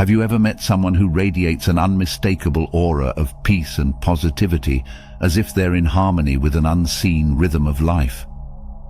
Have you ever met someone who radiates an unmistakable aura of peace and positivity, as if they're in harmony with an unseen rhythm of life?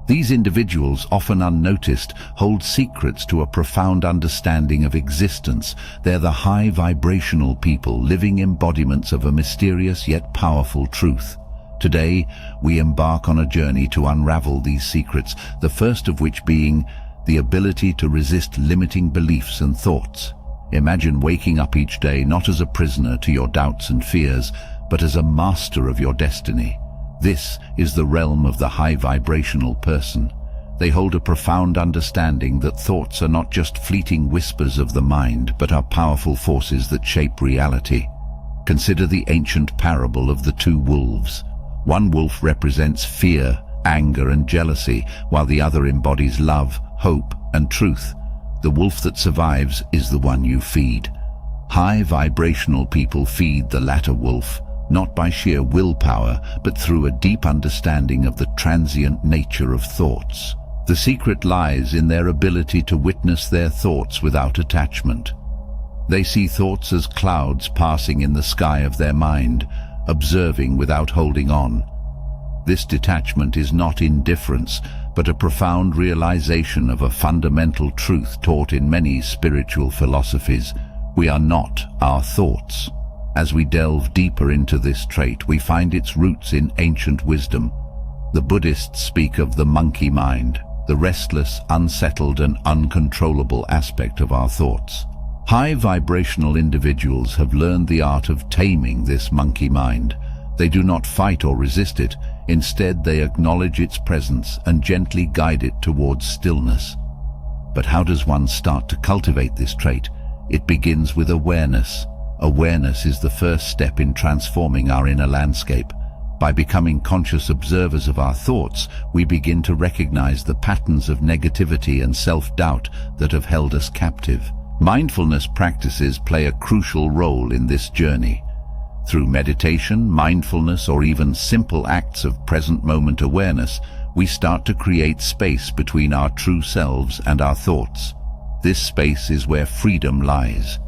These individuals, often unnoticed, hold secrets to a profound understanding of existence. They're the high vibrational people, living embodiments of a mysterious yet powerful truth. Today, we embark on a journey to unravel these secrets, the first of which being the ability to resist limiting beliefs and thoughts. Imagine waking up each day not as a prisoner to your doubts and fears, but as a master of your destiny. This is the realm of the high vibrational person. They hold a profound understanding that thoughts are not just fleeting whispers of the mind, but are powerful forces that shape reality. Consider the ancient parable of the two wolves. One wolf represents fear, anger, and jealousy, while the other embodies love, hope, and truth. The wolf that survives is the one you feed. High vibrational people feed the latter wolf, not by sheer willpower, but through a deep understanding of the transient nature of thoughts. The secret lies in their ability to witness their thoughts without attachment. They see thoughts as clouds passing in the sky of their mind, observing without holding on. This detachment is not indifference, but a profound realization of a fundamental truth taught in many spiritual philosophies. We are not our thoughts. As we delve deeper into this trait, we find its roots in ancient wisdom. The Buddhists speak of the monkey mind, the restless, unsettled, and uncontrollable aspect of our thoughts. High vibrational individuals have learned the art of taming this monkey mind. They do not fight or resist it. Instead, they acknowledge its presence and gently guide it towards stillness. But how does one start to cultivate this trait? It begins with awareness. Awareness is the first step in transforming our inner landscape. By becoming conscious observers of our thoughts, we begin to recognize the patterns of negativity and self-doubt that have held us captive. Mindfulness practices play a crucial role in this journey. Through meditation, mindfulness, or even simple acts of present-moment awareness, we start to create space between our true selves and our thoughts. This space is where freedom lies.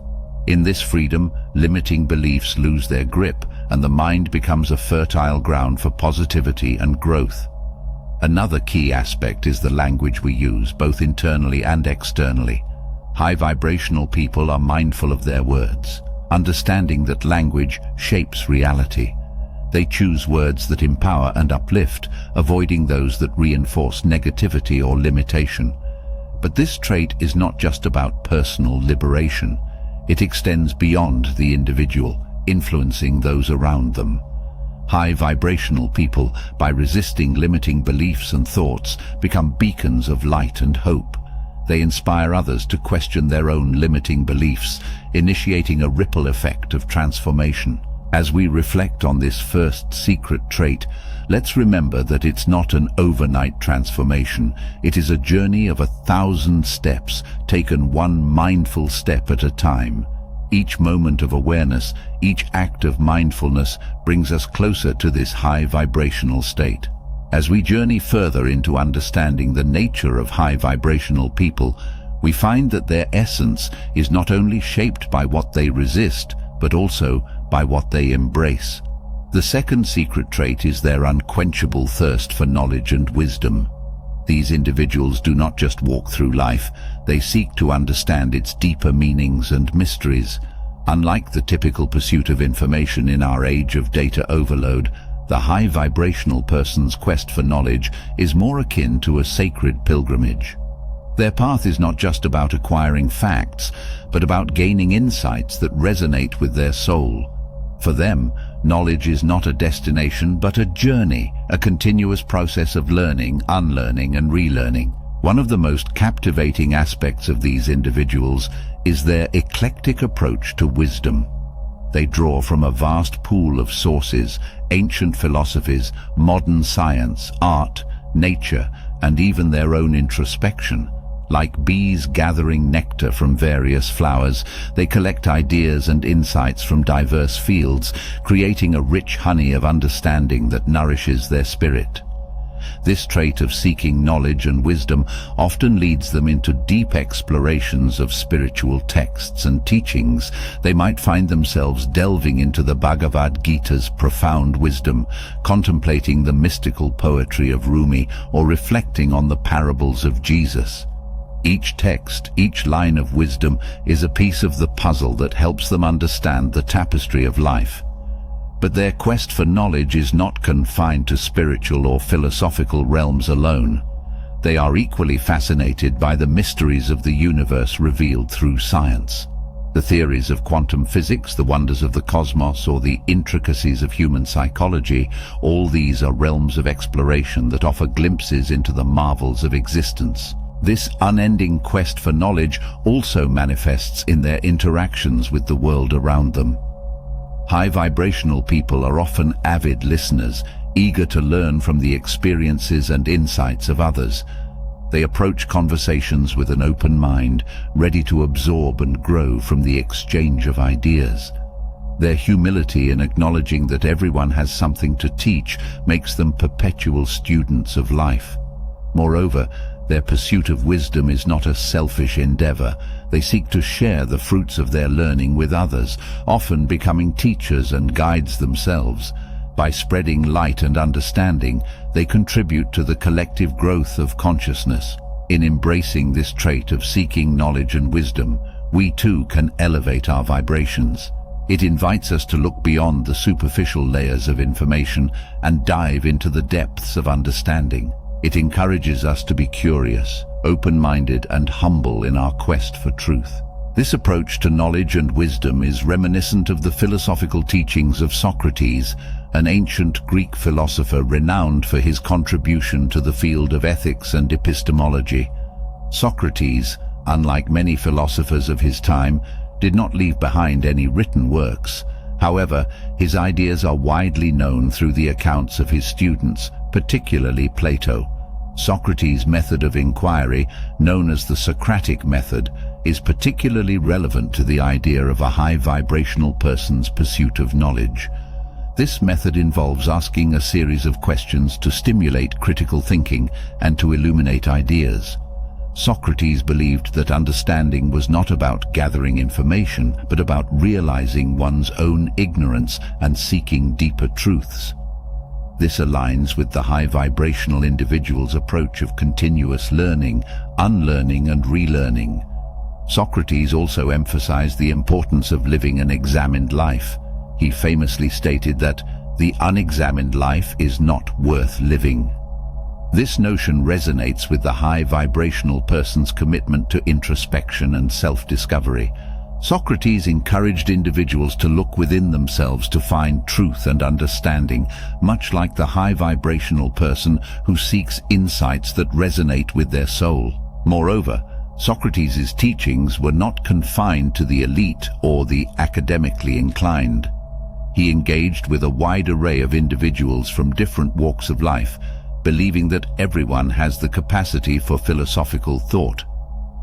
In this freedom, limiting beliefs lose their grip, and the mind becomes a fertile ground for positivity and growth. Another key aspect is the language we use, both internally and externally. High vibrational people are mindful of their words, understanding that language shapes reality. They choose words that empower and uplift, avoiding those that reinforce negativity or limitation. But this trait is not just about personal liberation. It extends beyond the individual, influencing those around them. High vibrational people, by resisting limiting beliefs and thoughts, become beacons of light and hope. They inspire others to question their own limiting beliefs, initiating a ripple effect of transformation. As we reflect on this first secret trait, let's remember that it's not an overnight transformation. It is a journey of 1,000 steps, taken one mindful step at a time. Each moment of awareness, each act of mindfulness brings us closer to this high vibrational state. As we journey further into understanding the nature of high vibrational people, we find that their essence is not only shaped by what they resist, but also by what they embrace. The second secret trait is their unquenchable thirst for knowledge and wisdom. These individuals do not just walk through life, they seek to understand its deeper meanings and mysteries. Unlike the typical pursuit of information in our age of data overload, the high vibrational person's quest for knowledge is more akin to a sacred pilgrimage. Their path is not just about acquiring facts, but about gaining insights that resonate with their soul. For them, knowledge is not a destination, but a journey, a continuous process of learning, unlearning, and relearning. One of the most captivating aspects of these individuals is their eclectic approach to wisdom. They draw from a vast pool of sources, ancient philosophies, modern science, art, nature, and even their own introspection. Like bees gathering nectar from various flowers, they collect ideas and insights from diverse fields, creating a rich honey of understanding that nourishes their spirit. This trait of seeking knowledge and wisdom often leads them into deep explorations of spiritual texts and teachings. They might find themselves delving into the Bhagavad Gita's profound wisdom, contemplating the mystical poetry of Rumi, or reflecting on the parables of Jesus. Each text, each line of wisdom is a piece of the puzzle that helps them understand the tapestry of life. But their quest for knowledge is not confined to spiritual or philosophical realms alone. They are equally fascinated by the mysteries of the universe revealed through science. The theories of quantum physics, the wonders of the cosmos, or the intricacies of human psychology, all these are realms of exploration that offer glimpses into the marvels of existence. This unending quest for knowledge also manifests in their interactions with the world around them. High vibrational people are often avid listeners, eager to learn from the experiences and insights of others. They approach conversations with an open mind, ready to absorb and grow from the exchange of ideas. Their humility in acknowledging that everyone has something to teach makes them perpetual students of life. Moreover, their pursuit of wisdom is not a selfish endeavor. They seek to share the fruits of their learning with others, often becoming teachers and guides themselves. By spreading light and understanding, they contribute to the collective growth of consciousness. In embracing this trait of seeking knowledge and wisdom, we too can elevate our vibrations. It invites us to look beyond the superficial layers of information and dive into the depths of understanding. It encourages us to be curious, open-minded, and humble in our quest for truth. This approach to knowledge and wisdom is reminiscent of the philosophical teachings of Socrates, an ancient Greek philosopher renowned for his contribution to the field of ethics and epistemology. Socrates, unlike many philosophers of his time, did not leave behind any written works. However, his ideas are widely known through the accounts of his students, particularly Plato. Socrates' method of inquiry, known as the Socratic method, is particularly relevant to the idea of a high vibrational person's pursuit of knowledge. This method involves asking a series of questions to stimulate critical thinking and to illuminate ideas. Socrates believed that understanding was not about gathering information, but about realizing one's own ignorance and seeking deeper truths. This aligns with the high vibrational individual's approach of continuous learning, unlearning and relearning. Socrates also emphasized the importance of living an examined life. He famously stated that the unexamined life is not worth living. This notion resonates with the high vibrational person's commitment to introspection and self-discovery. Socrates encouraged individuals to look within themselves to find truth and understanding, much like the high vibrational person who seeks insights that resonate with their soul. Moreover, Socrates' teachings were not confined to the elite or the academically inclined. He engaged with a wide array of individuals from different walks of life, believing that everyone has the capacity for philosophical thought.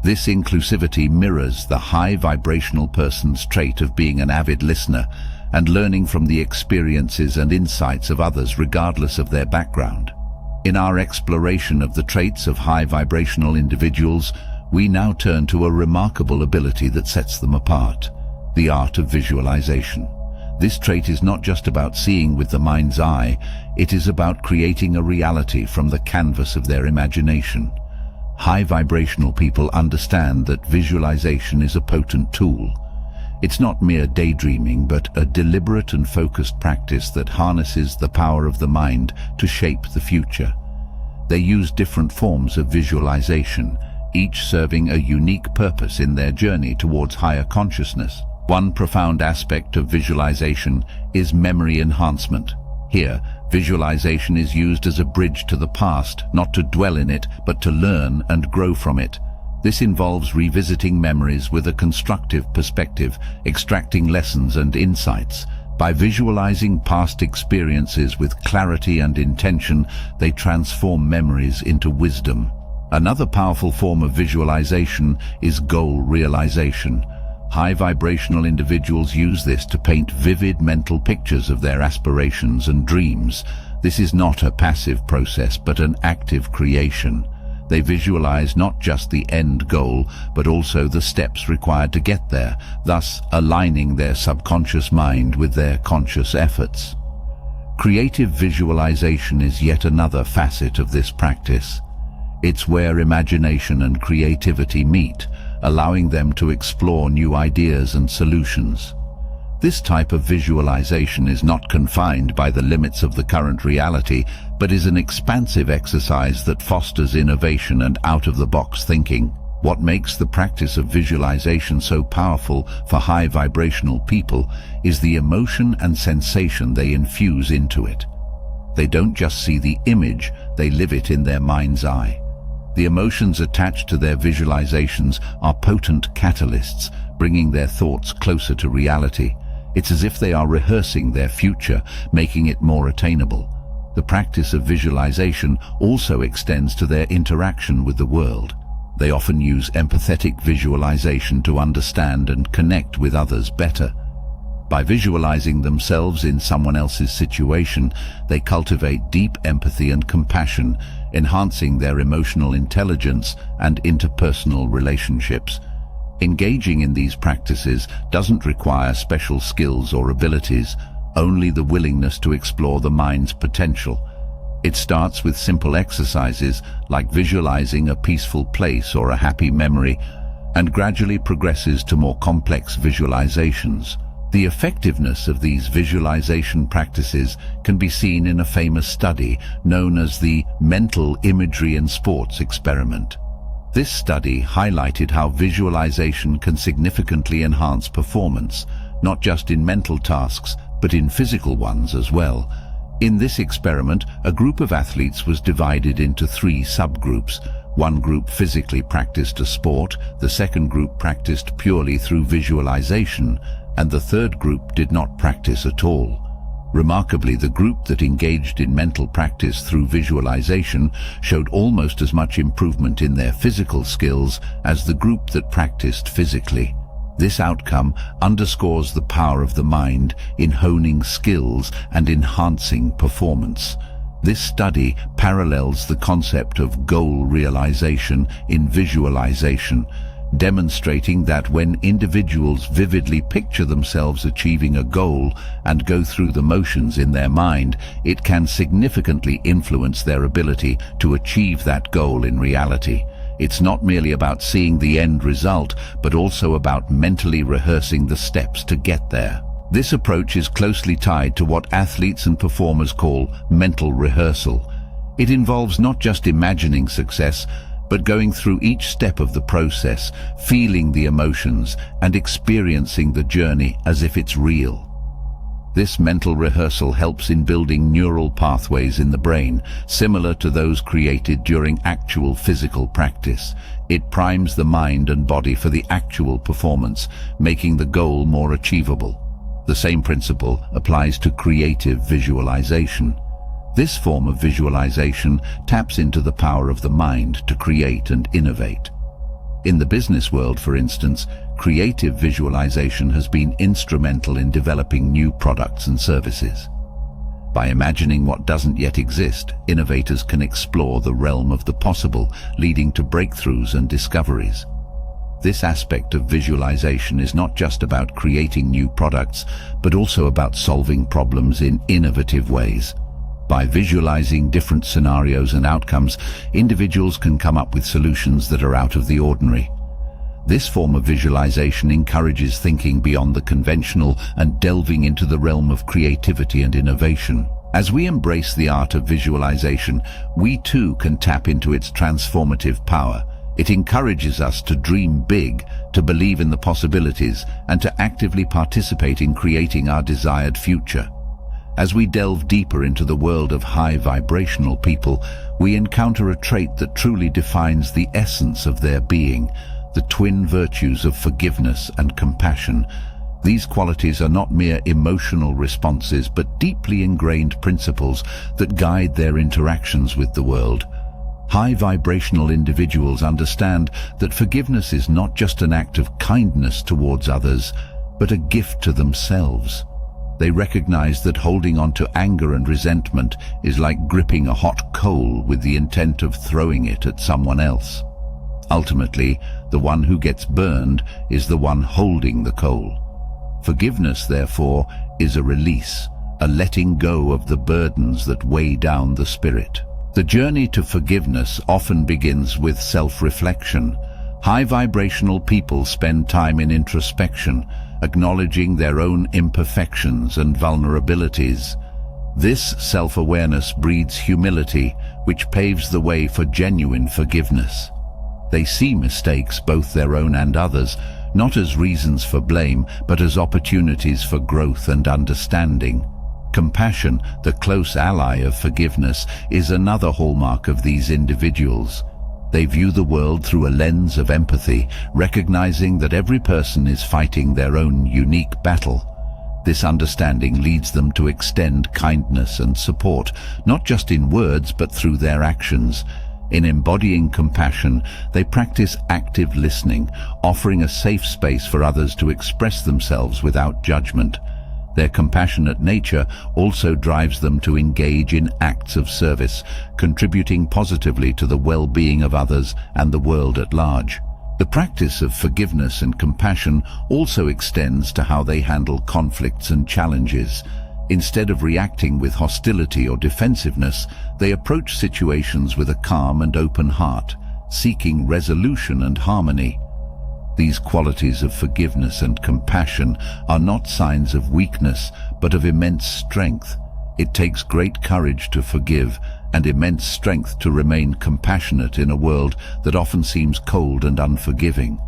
This inclusivity mirrors the high vibrational person's trait of being an avid listener and learning from the experiences and insights of others regardless of their background. In our exploration of the traits of high vibrational individuals, we now turn to a remarkable ability that sets them apart: the art of visualization. This trait is not just about seeing with the mind's eye, it is about creating a reality from the canvas of their imagination. High vibrational people understand that visualization is a potent tool. It's not mere daydreaming, but a deliberate and focused practice that harnesses the power of the mind to shape the future. They use different forms of visualization, each serving a unique purpose in their journey towards higher consciousness. One profound aspect of visualization is memory enhancement. Here, visualization is used as a bridge to the past, not to dwell in it, but to learn and grow from it. This involves revisiting memories with a constructive perspective, extracting lessons and insights. By visualizing past experiences with clarity and intention, they transform memories into wisdom. Another powerful form of visualization is goal realization. High vibrational individuals use this to paint vivid mental pictures of their aspirations and dreams. This is not a passive process, but an active creation. They visualize not just the end goal, but also the steps required to get there, thus aligning their subconscious mind with their conscious efforts. Creative visualization is yet another facet of this practice. It's where imagination and creativity meet, allowing them to explore new ideas and solutions. This type of visualization is not confined by the limits of the current reality, but is an expansive exercise that fosters innovation and out-of-the-box thinking. What makes the practice of visualization so powerful for high vibrational people is the emotion and sensation they infuse into it. They don't just see the image, they live it in their mind's eye. The emotions attached to their visualizations are potent catalysts, bringing their thoughts closer to reality. It's as if they are rehearsing their future, making it more attainable. The practice of visualization also extends to their interaction with the world. They often use empathetic visualization to understand and connect with others better. By visualizing themselves in someone else's situation, they cultivate deep empathy and compassion, enhancing their emotional intelligence and interpersonal relationships. Engaging in these practices doesn't require special skills or abilities, only the willingness to explore the mind's potential. It starts with simple exercises like visualizing a peaceful place or a happy memory, and gradually progresses to more complex visualizations. The effectiveness of these visualization practices can be seen in a famous study known as the Mental Imagery in Sports experiment. This study highlighted how visualization can significantly enhance performance, not just in mental tasks, but in physical ones as well. In this experiment, a group of athletes was divided into 3 subgroups. One group physically practiced a sport, the second group practiced purely through visualization, and the third group did not practice at all. Remarkably, the group that engaged in mental practice through visualization showed almost as much improvement in their physical skills as the group that practiced physically. This outcome underscores the power of the mind in honing skills and enhancing performance. This study parallels the concept of goal realization in visualization, demonstrating that when individuals vividly picture themselves achieving a goal and go through the motions in their mind, it can significantly influence their ability to achieve that goal in reality. It's not merely about seeing the end result, but also about mentally rehearsing the steps to get there. This approach is closely tied to what athletes and performers call mental rehearsal. It involves not just imagining success, but going through each step of the process, feeling the emotions, and experiencing the journey as if it's real. This mental rehearsal helps in building neural pathways in the brain, similar to those created during actual physical practice. It primes the mind and body for the actual performance, making the goal more achievable. The same principle applies to creative visualization. This form of visualization taps into the power of the mind to create and innovate. In the business world, for instance, creative visualization has been instrumental in developing new products and services. By imagining what doesn't yet exist, innovators can explore the realm of the possible, leading to breakthroughs and discoveries. This aspect of visualization is not just about creating new products, but also about solving problems in innovative ways. By visualizing different scenarios and outcomes, individuals can come up with solutions that are out of the ordinary. This form of visualization encourages thinking beyond the conventional and delving into the realm of creativity and innovation. As we embrace the art of visualization, we too can tap into its transformative power. It encourages us to dream big, to believe in the possibilities, and to actively participate in creating our desired future. As we delve deeper into the world of high vibrational people, we encounter a trait that truly defines the essence of their being, the twin virtues of forgiveness and compassion. These qualities are not mere emotional responses, but deeply ingrained principles that guide their interactions with the world. High vibrational individuals understand that forgiveness is not just an act of kindness towards others, but a gift to themselves. They recognize that holding on to anger and resentment is like gripping a hot coal with the intent of throwing it at someone else. Ultimately, the one who gets burned is the one holding the coal. Forgiveness, therefore, is a release, a letting go of the burdens that weigh down the spirit. The journey to forgiveness often begins with self-reflection. High vibrational people spend time in introspection, acknowledging their own imperfections and vulnerabilities. This self-awareness breeds humility, which paves the way for genuine forgiveness. They see mistakes, both their own and others, not as reasons for blame, but as opportunities for growth and understanding. Compassion, the close ally of forgiveness, is another hallmark of these individuals. They view the world through a lens of empathy, recognizing that every person is fighting their own unique battle. This understanding leads them to extend kindness and support, not just in words but through their actions. In embodying compassion, they practice active listening, offering a safe space for others to express themselves without judgment. Their compassionate nature also drives them to engage in acts of service, contributing positively to the well-being of others and the world at large. The practice of forgiveness and compassion also extends to how they handle conflicts and challenges. Instead of reacting with hostility or defensiveness, they approach situations with a calm and open heart, seeking resolution and harmony. These qualities of forgiveness and compassion are not signs of weakness, but of immense strength. It takes great courage to forgive and immense strength to remain compassionate in a world that often seems cold and unforgiving.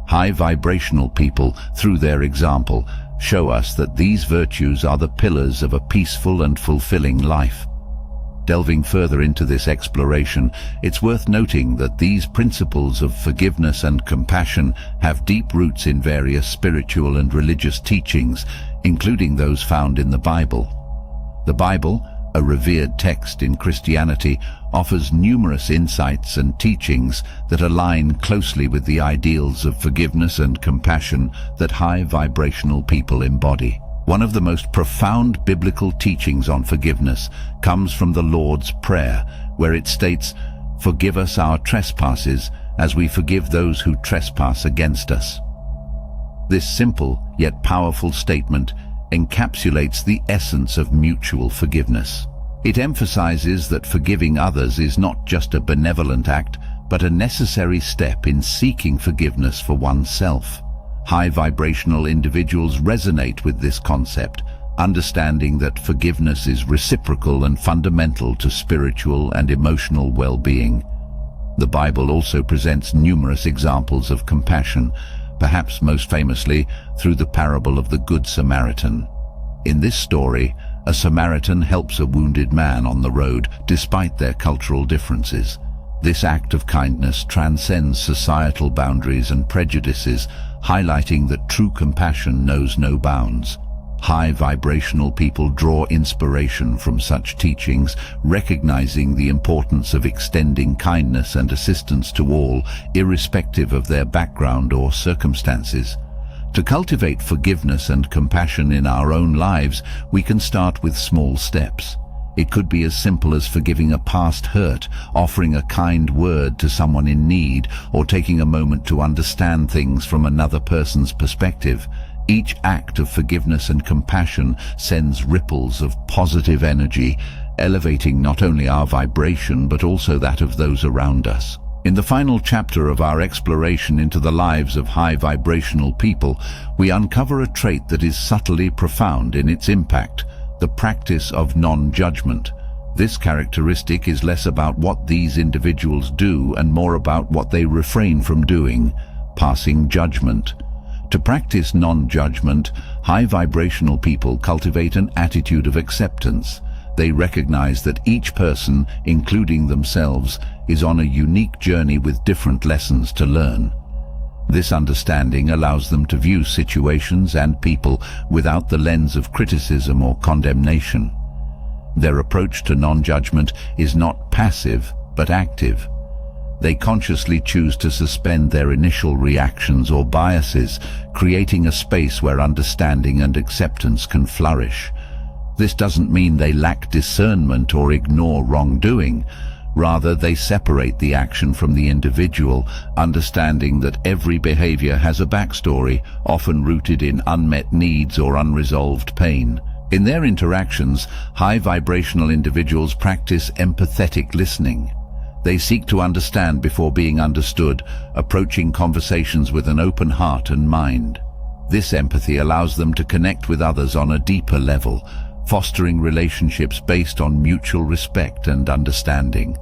High vibrational people, through their example, show us that these virtues are the pillars of a peaceful and fulfilling life. Delving further into this exploration, it's worth noting that these principles of forgiveness and compassion have deep roots in various spiritual and religious teachings, including those found in the Bible. The Bible, a revered text in Christianity, offers numerous insights and teachings that align closely with the ideals of forgiveness and compassion that high vibrational people embody. One of the most profound biblical teachings on forgiveness comes from the Lord's Prayer, where it states, "Forgive us our trespasses, as we forgive those who trespass against us." This simple yet powerful statement encapsulates the essence of mutual forgiveness. It emphasizes that forgiving others is not just a benevolent act, but a necessary step in seeking forgiveness for oneself. High vibrational individuals resonate with this concept, understanding that forgiveness is reciprocal and fundamental to spiritual and emotional well-being. The Bible also presents numerous examples of compassion, perhaps most famously through the parable of the Good Samaritan. In this story, a Samaritan helps a wounded man on the road despite their cultural differences. This act of kindness transcends societal boundaries and prejudices, highlighting that true compassion knows no bounds. High vibrational people draw inspiration from such teachings, recognizing the importance of extending kindness and assistance to all, irrespective of their background or circumstances. To cultivate forgiveness and compassion in our own lives, we can start with small steps. It could be as simple as forgiving a past hurt, offering a kind word to someone in need, or taking a moment to understand things from another person's perspective. Each act of forgiveness and compassion sends ripples of positive energy, elevating not only our vibration but also that of those around us. In the final chapter of our exploration into the lives of high vibrational people, we uncover a trait that is subtly profound in its impact: the practice of non-judgment. This characteristic is less about what these individuals do and more about what they refrain from doing: passing judgment. To practice non-judgment, high vibrational people cultivate an attitude of acceptance. They recognize that each person, including themselves, is on a unique journey with different lessons to learn. This understanding allows them to view situations and people without the lens of criticism or condemnation. Their approach to non-judgment is not passive, but active. They consciously choose to suspend their initial reactions or biases, creating a space where understanding and acceptance can flourish. This doesn't mean they lack discernment or ignore wrongdoing. Rather, they separate the action from the individual, understanding that every behavior has a backstory, often rooted in unmet needs or unresolved pain. In their interactions, high vibrational individuals practice empathetic listening. They seek to understand before being understood, approaching conversations with an open heart and mind. This empathy allows them to connect with others on a deeper level, fostering relationships based on mutual respect and understanding.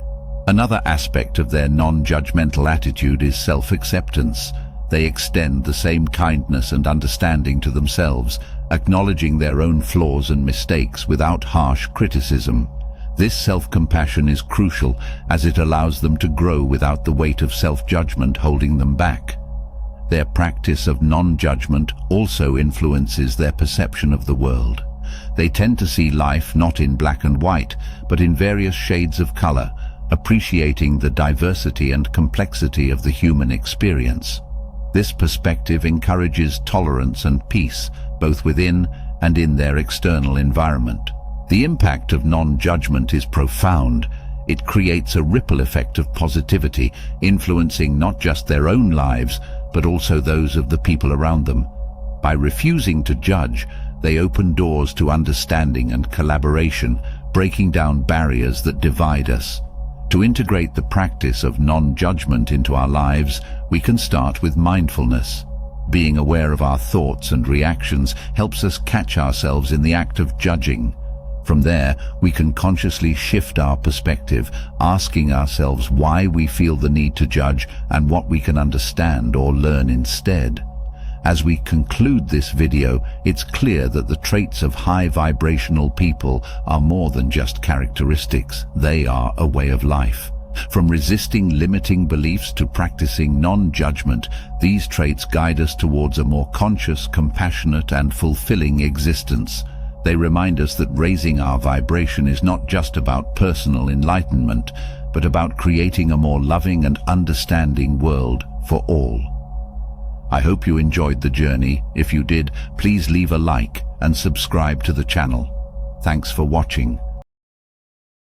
Another aspect of their non-judgmental attitude is self-acceptance. They extend the same kindness and understanding to themselves, acknowledging their own flaws and mistakes without harsh criticism. This self-compassion is crucial as it allows them to grow without the weight of self-judgment holding them back. Their practice of non-judgment also influences their perception of the world. They tend to see life not in black and white, but in various shades of color, appreciating the diversity and complexity of the human experience. This perspective encourages tolerance and peace, both within and in their external environment. The impact of non-judgment is profound. It creates a ripple effect of positivity, influencing not just their own lives, but also those of the people around them. By refusing to judge, they open doors to understanding and collaboration, breaking down barriers that divide us. To integrate the practice of non-judgment into our lives, we can start with mindfulness. Being aware of our thoughts and reactions helps us catch ourselves in the act of judging. From there, we can consciously shift our perspective, asking ourselves why we feel the need to judge and what we can understand or learn instead. As we conclude this video, it's clear that the traits of high vibrational people are more than just characteristics. They are a way of life. From resisting limiting beliefs to practicing non-judgment, these traits guide us towards a more conscious, compassionate, and fulfilling existence. They remind us that raising our vibration is not just about personal enlightenment, but about creating a more loving and understanding world for all. I hope you enjoyed the journey. If you did, please leave a like and subscribe to the channel. Thanks for watching.